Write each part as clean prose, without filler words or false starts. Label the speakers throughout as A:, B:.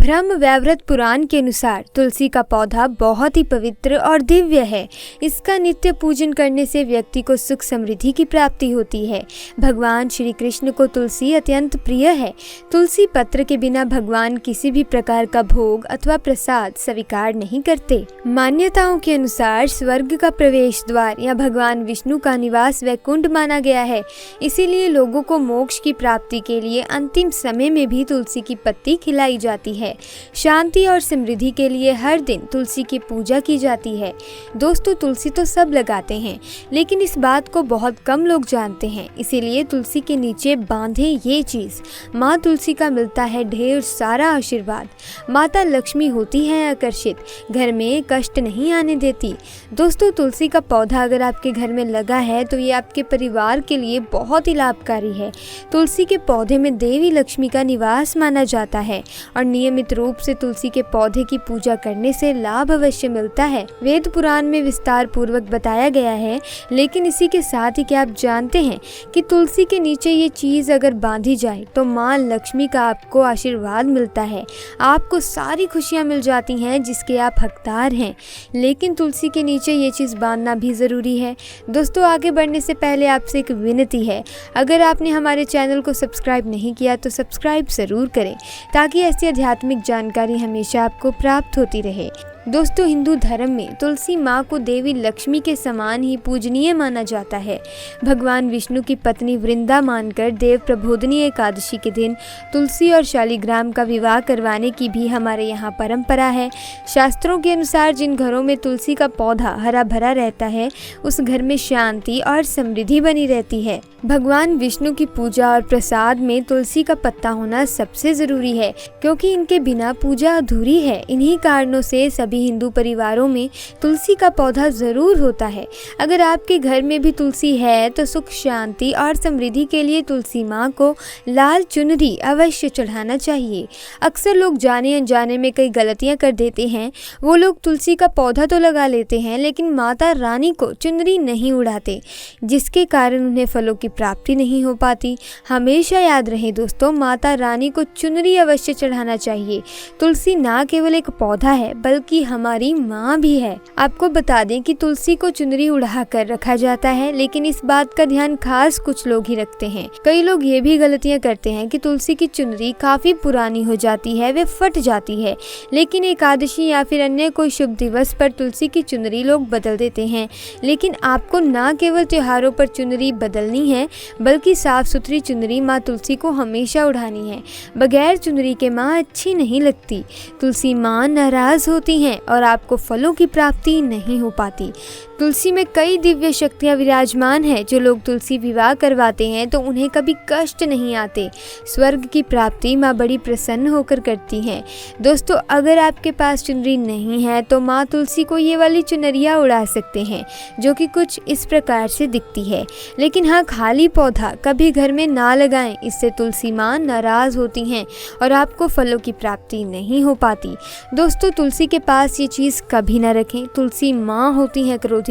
A: ब्रह्म वैवर्त पुराण के अनुसार तुलसी का पौधा बहुत ही पवित्र और दिव्य है। इसका नित्य पूजन करने से व्यक्ति को सुख समृद्धि की प्राप्ति होती है। भगवान श्री कृष्ण को तुलसी अत्यंत प्रिय है। तुलसी पत्र के बिना भगवान किसी भी प्रकार का भोग अथवा प्रसाद स्वीकार नहीं करते। मान्यताओं के अनुसार स्वर्ग का प्रवेश द्वार या भगवान विष्णु का निवास वैकुंठ माना गया है। इसीलिए लोगों को मोक्ष की प्राप्ति के लिए अंतिम समय में भी तुलसी की पत्ती खिलाई जाती है। शांति और समृद्धि के लिए हर दिन तुलसी की पूजा की जाती है। दोस्तों, तुलसी तो सब लगाते हैं, लेकिन इस बात को बहुत कम लोग जानते हैं। इसीलिए तुलसी के नीचे बांधे ये चीज, माँ तुलसी का मिलता है ढेर सारा आशीर्वाद। माता लक्ष्मी होती है आकर्षित, घर में कष्ट नहीं आने देती। दोस्तों, तुलसी का पौधा अगर आपके घर में लगा है तो ये आपके परिवार के लिए बहुत ही लाभकारी है। तुलसी के पौधे में देवी लक्ष्मी का निवास माना जाता है और नियमित रूप से तुलसी के पौधे की पूजा करने से लाभ अवश्य मिलता है। वेद पुराण में विस्तार पूर्वक बताया गया है। लेकिन इसी के साथ ही क्या आप जानते हैं कि तुलसी के नीचे ये चीज अगर बांधी जाए तो माँ लक्ष्मी का आपको आशीर्वाद मिलता है। आपको सारी खुशियाँ मिल जाती हैं जिसके आप हकदार हैं। लेकिन तुलसी के नीचे ये चीज़ बांधना भी ज़रूरी है। दोस्तों, आगे बढ़ने से पहले आपसे एक विनती है, अगर आपने हमारे चैनल को सब्सक्राइब नहीं किया तो सब्सक्राइब ज़रूर करें ताकि ऐसी आध्यात्मिक जानकारी हमेशा आपको प्राप्त होती रहे। दोस्तों, हिंदू धर्म में तुलसी माँ को देवी लक्ष्मी के समान ही पूजनीय माना जाता है। भगवान विष्णु की पत्नी वृंदा मानकर देव प्रबोधिनी एकादशी के दिन तुलसी और शालिग्राम का विवाह करवाने की भी हमारे यहाँ परंपरा है। शास्त्रों के अनुसार जिन घरों में तुलसी का पौधा हरा भरा रहता है उस घर में शांति और समृद्धि बनी रहती है। भगवान विष्णु की पूजा और प्रसाद में तुलसी का पत्ता होना सबसे जरूरी है, क्योंकि इनके बिना पूजा अधूरी है। इन्हीं कारणों से सभी हिंदू परिवारों में तुलसी का पौधा जरूर होता है। अगर आपके घर में भी तुलसी है तो सुख शांति और समृद्धि के लिए तुलसी माँ को लाल चुनरी अवश्य चढ़ाना चाहिए। अक्सर लोग जाने अनजाने में कई गलतियाँ कर देते हैं। वो लोग तुलसी का पौधा तो लगा लेते हैं लेकिन माता रानी को चुनरी नहीं उड़ाते, जिसके कारण उन्हें फलों की प्राप्ति नहीं हो पाती। हमेशा याद रहे दोस्तों, माता रानी को चुनरी अवश्य चढ़ाना चाहिए। तुलसी ना केवल एक पौधा है बल्कि हमारी माँ भी है। आपको बता दें कि तुलसी को चुनरी उड़ा कर रखा जाता है, लेकिन इस बात का ध्यान खास कुछ लोग ही रखते हैं। कई लोग ये भी गलतियाँ करते हैं कि तुलसी की चुनरी काफी पुरानी हो जाती है, वे फट जाती है। लेकिन एकादशी या फिर अन्य कोई शुभ दिवस पर तुलसी की चुनरी लोग बदल देते हैं। लेकिन आपको न केवल त्योहारों पर चुनरी बदलनी है बल्कि साफ सुथरी चुनरी माँ तुलसी को हमेशा उड़ानी है। बगैर चुनरी के माँ अच्छी नहीं लगती। तुलसी माँ नाराज होती हैं और आपको फलों की प्राप्ति नहीं हो पाती। तुलसी में कई दिव्य शक्तियाँ विराजमान हैं। जो लोग तुलसी विवाह करवाते हैं तो उन्हें कभी कष्ट नहीं आते। स्वर्ग की प्राप्ति माँ बड़ी प्रसन्न होकर करती हैं। दोस्तों, अगर आपके पास चुनरी नहीं है तो माँ तुलसी को ये वाली चुनरिया उड़ा सकते हैं, जो कि कुछ इस प्रकार से दिखती है। लेकिन हाँ, खाली पौधा कभी घर में ना लगाएं, इससे तुलसी माँ नाराज होती हैं और आपको फलों की प्राप्ति नहीं हो पाती। दोस्तों, तुलसी के पास ये चीज़ कभी ना रखें। तुलसी माँ होती हैं क्रोधित।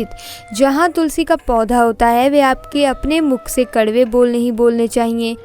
A: जहाँ तुलसी का पौधा होता है वे आपके अपने मुख से कड़वे बोल नहीं बोलने चाहिए।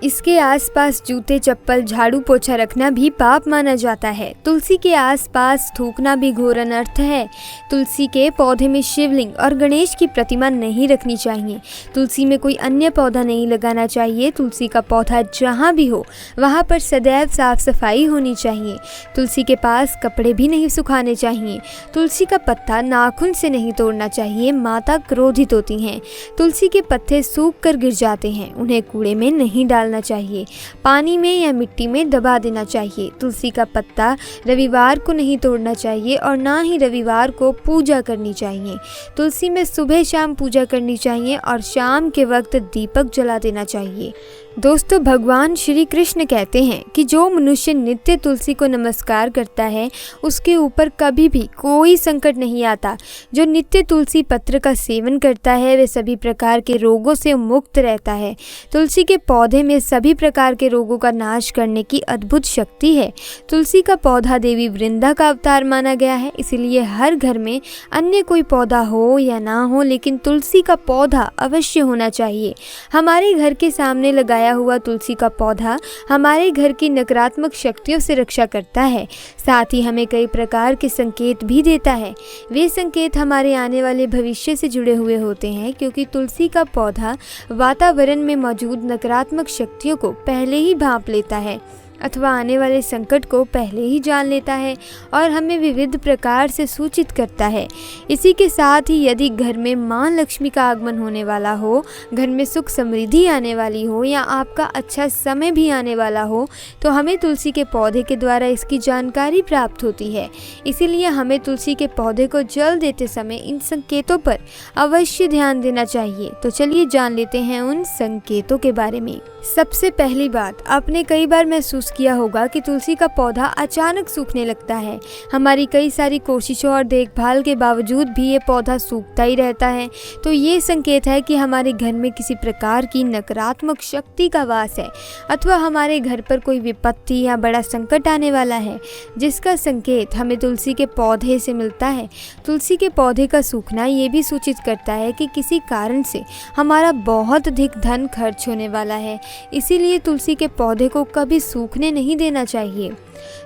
A: इसके आसपास जूते चप्पल झाड़ू पोछा रखना भी पाप माना जाता है। तुलसी के आसपास थूकना भी घोर अनर्थ है। तुलसी के पौधे में शिवलिंग और गणेश की प्रतिमा नहीं रखनी चाहिए। तुलसी में कोई अन्य पौधा नहीं लगाना चाहिए। तुलसी का पौधा जहाँ भी हो वहाँ पर सदैव साफ सफाई होनी चाहिए। तुलसी के पास कपड़े भी नहीं सुखाने चाहिए। तुलसी का पत्ता नाखून से नहीं तोड़ना चाहिए, माता क्रोधित होती हैं। तुलसी के पत्ते सूख कर गिर जाते हैं, उन्हें कूड़े में नहीं डालना चाहिए। पानी में या मिट्टी में दबा देना चाहिए। तुलसी का पत्ता रविवार को नहीं तोड़ना चाहिए और ना ही रविवार को पूजा करनी चाहिए। तुलसी में सुबह शाम पूजा करनी चाहिए और शाम के वक्त दीपक जला देना चाहिए। दोस्तों, भगवान श्री कृष्ण कहते हैं कि जो मनुष्य नित्य तुलसी को नमस्कार करता है उसके ऊपर कभी भी कोई संकट नहीं आता। जो नित्य तुलसी पत्र का सेवन करता है वे सभी प्रकार के रोगों से मुक्त रहता है। तुलसी के पौधे में सभी प्रकार के रोगों का नाश करने की अद्भुत शक्ति है। तुलसी का पौधा देवी वृंदा का अवतार माना गया है। इसीलिए हर घर में अन्य कोई पौधा हो या ना हो, लेकिन तुलसी का पौधा अवश्य होना चाहिए। हमारे घर के सामने लगाया लगाया हुआ तुलसी का पौधा हमारे घर की नकारात्मक शक्तियों से रक्षा करता है। साथ ही हमें कई प्रकार के संकेत भी देता है। वे संकेत हमारे आने वाले भविष्य से जुड़े हुए होते हैं, क्योंकि तुलसी का पौधा वातावरण में मौजूद नकारात्मक शक्तियों को पहले ही भांप लेता है अथवा आने वाले संकट को पहले ही जान लेता है और हमें विविध प्रकार से सूचित करता है। इसी के साथ ही यदि घर में मां लक्ष्मी का आगमन होने वाला हो, घर में सुख समृद्धि आने वाली हो या आपका अच्छा समय भी आने वाला हो, तो हमें तुलसी के पौधे के द्वारा इसकी जानकारी प्राप्त होती है। इसीलिए हमें तुलसी के पौधे को जल देते समय इन संकेतों पर अवश्य ध्यान देना चाहिए। तो चलिए जान लेते हैं उन संकेतों के बारे में। सबसे पहली बात, आपने कई बार महसूस किया होगा कि तुलसी का पौधा अचानक सूखने लगता है। हमारी कई सारी कोशिशों और देखभाल के बावजूद भी ये पौधा सूखता ही रहता है। तो ये संकेत है कि हमारे घर में किसी प्रकार की नकारात्मक शक्ति का वास है अथवा हमारे घर पर कोई विपत्ति या बड़ा संकट आने वाला है, जिसका संकेत हमें तुलसी के पौधे से मिलता है। तुलसी के पौधे का सूखना ये भी सूचित करता है कि किसी कारण से हमारा बहुत अधिक धन खर्च होने वाला है। इसीलिए तुलसी के पौधे को कभी सूखने नहीं देना चाहिए।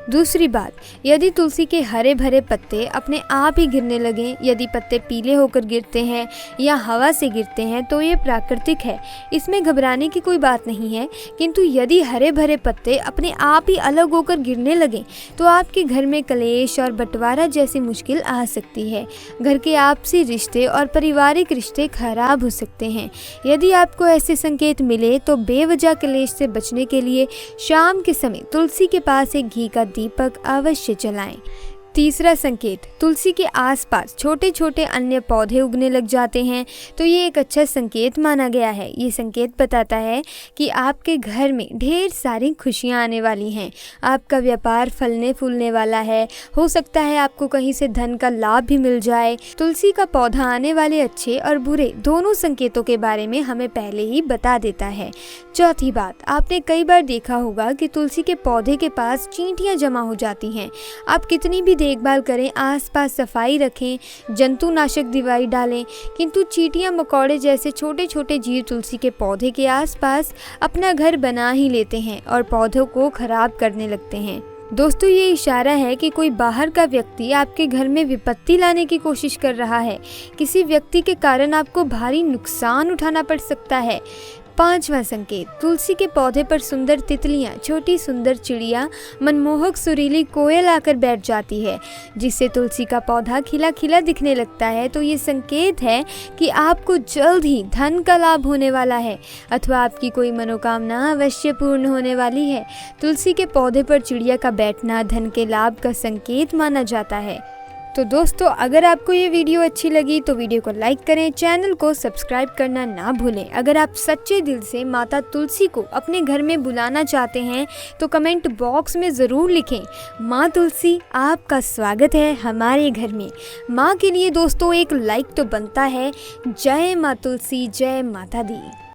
A: दूसरी बात, यदि तुलसी के हरे भरे पत्ते अपने आप ही गिरने लगें, यदि पत्ते पीले होकर गिरते हैं या हवा से गिरते हैं, तो ये प्राकृतिक है, इसमें घबराने की कोई बात नहीं है। किंतु यदि हरे भरे पत्ते अपने आप ही अलग होकर गिरने लगें, तो आपके घर में कलेश और बंटवारा जैसी मुश्किल आ सकती है। घर के आपसी रिश्ते और पारिवारिक रिश्ते खराब हो सकते हैं। यदि आपको ऐसे संकेत मिले तो बेवजह कलेश से बचने के लिए शाम के समय तुलसी के पास एक घी का दीपक अवश्य जलाएं। तीसरा संकेत, तुलसी के आसपास छोटे छोटे अन्य पौधे उगने लग जाते हैं, तो ये एक अच्छा संकेत माना गया है। ये संकेत बताता है कि आपके घर में ढेर सारी खुशियां आने वाली हैं, आपका व्यापार फलने फूलने वाला है। हो सकता है आपको कहीं से धन का लाभ भी मिल जाए। तुलसी का पौधा आने वाले अच्छे और बुरे दोनों संकेतों के बारे में हमें पहले ही बता देता है। चौथी बात, आपने कई बार देखा होगा कि तुलसी के पौधे के पास चींटियां जमा हो जाती हैं। आप कितनी भी देखभाल करें, आसपास सफाई रखें, जंतुनाशक दवाई डालें, किंतु चींटियां मकोड़े जैसे छोटे छोटे जीव तुलसी के पौधे के आसपास अपना घर बना ही लेते हैं और पौधों को खराब करने लगते हैं। दोस्तों, ये इशारा है कि कोई बाहर का व्यक्ति आपके घर में विपत्ति लाने की कोशिश कर रहा है। किसी व्यक्ति के कारण आपको भारी नुकसान उठाना पड़ सकता है। पांचवा संकेत, तुलसी के पौधे पर सुंदर तितलियां, छोटी सुंदर चिड़िया, मनमोहक सुरीली कोयल आकर बैठ जाती है, जिससे तुलसी का पौधा खिला खिला दिखने लगता है। तो ये संकेत है कि आपको जल्द ही धन का लाभ होने वाला है अथवा आपकी कोई मनोकामना अवश्य पूर्ण होने वाली है। तुलसी के पौधे पर चिड़िया का बैठना धन के लाभ का संकेत माना जाता है। तो दोस्तों, अगर आपको ये वीडियो अच्छी लगी तो वीडियो को लाइक करें, चैनल को सब्सक्राइब करना ना भूलें। अगर आप सच्चे दिल से माता तुलसी को अपने घर में बुलाना चाहते हैं तो कमेंट बॉक्स में ज़रूर लिखें, माँ तुलसी आपका स्वागत है हमारे घर में। माँ के लिए दोस्तों एक लाइक तो बनता है। जय माँ तुलसी, जय माता दी।